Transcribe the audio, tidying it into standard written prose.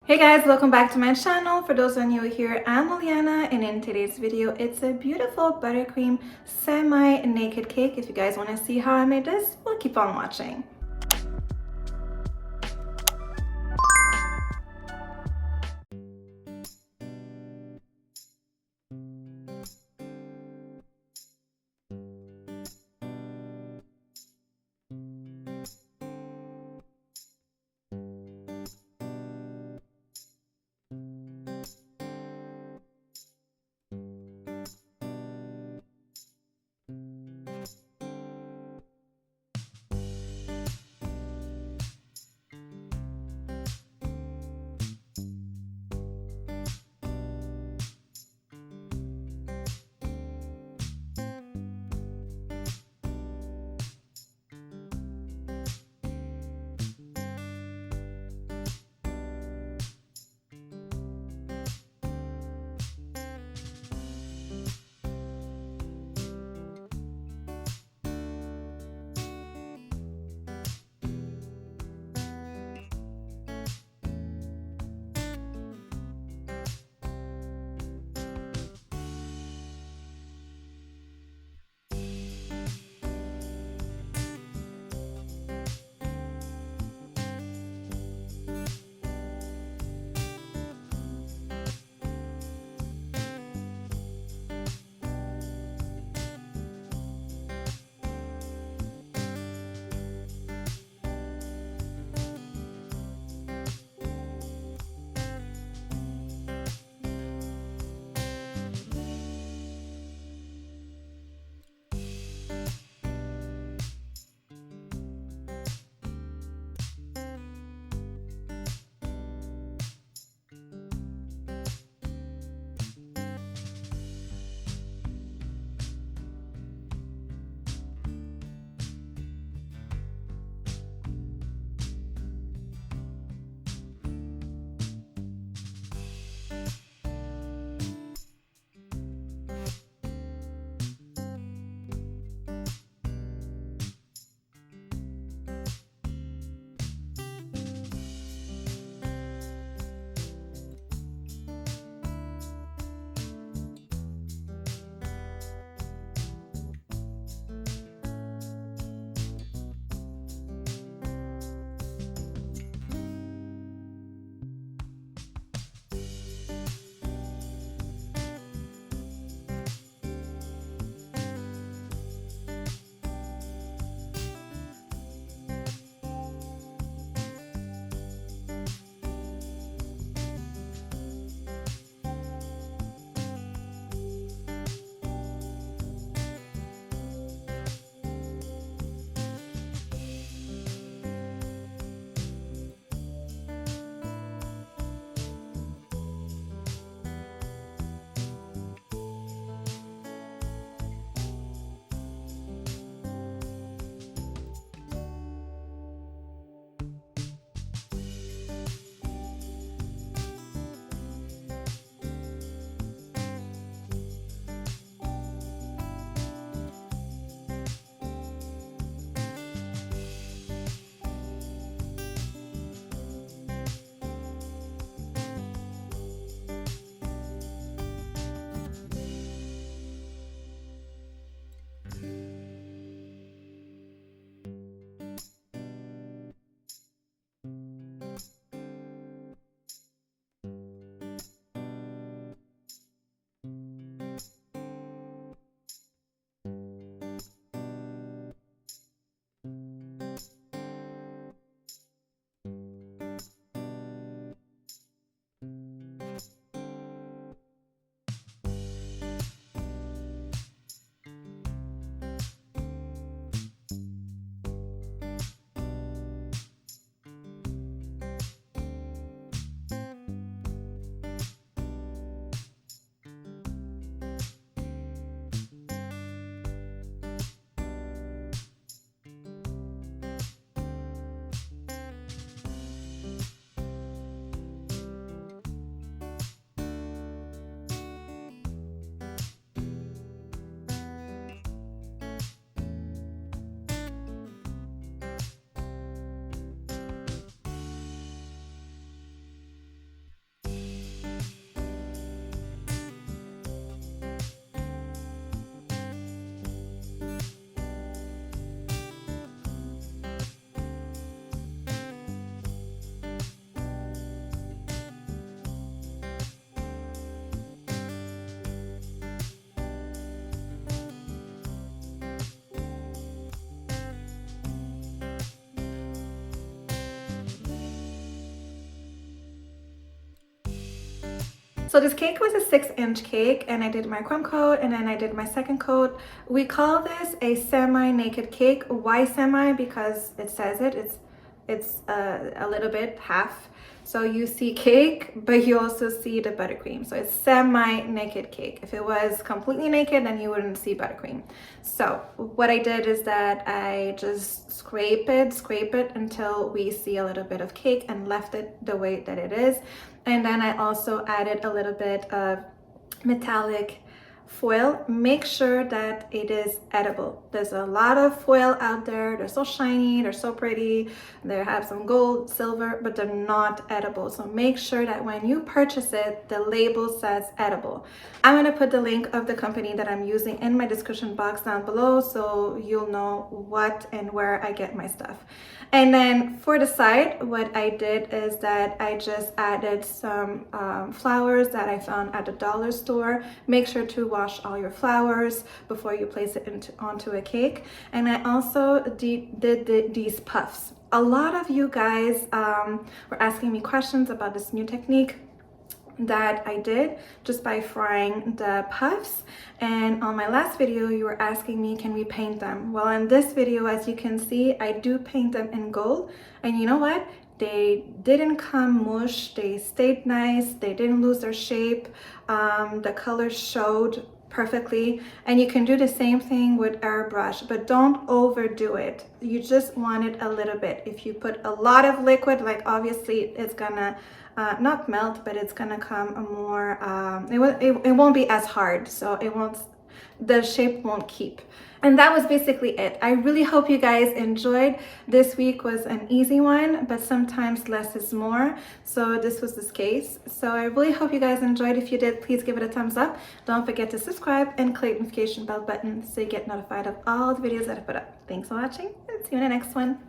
Hey guys, welcome back to my channel. For those of you here, I'm Liliana, and in today's video, it's a beautiful buttercream semi-naked cake. If you guys want to see how I made this, we'll keep on watching. So this cake was a 6-inch cake, and I did my crumb coat and then I did my second coat. We call this a semi-naked cake. Why semi? Because it says it's a little bit half. So you see cake, but you also see the buttercream. So it's semi-naked cake. If it was completely naked, then you wouldn't see buttercream. So what I did is that I just scrape it until we see a little bit of cake, and left it the way that it is. And then I also added a little bit of metallic foil. Make sure that it is edible. There's a lot of foil out there. They're so shiny, they're so pretty, they have some gold, silver, but they're not edible. So make sure that when you purchase it, the label says edible. I'm going to put the link of the company that I'm using in my description box down below, so you'll know what and where I get my stuff. And then for the side, what I did is that I just added some flowers that I found at the dollar store. Make sure to wash all your flowers before you place it onto a cake. And I also did these puffs. A lot of you guys were asking me questions about this new technique that I did just by frying the puffs. And on my last video, you were asking me, can we paint them? Well, in this video, as you can see, I do paint them in gold. And you know what? They didn't come mush. They stayed nice. They didn't lose their shape. The colors showed perfectly. And you can do the same thing with airbrush, but don't overdo it. You just want it a little bit. If you put a lot of liquid, like obviously it's gonna not melt, but it's gonna come more, it won't be as hard, so the shape won't keep. And that was basically it. I really hope you guys enjoyed. This week was an easy one, but sometimes less is more. So this was this case. So I really hope you guys enjoyed. If you did, please give it a thumbs up. Don't forget to subscribe and click the notification bell button so you get notified of all the videos that I put up. Thanks for watching, and see you in the next one.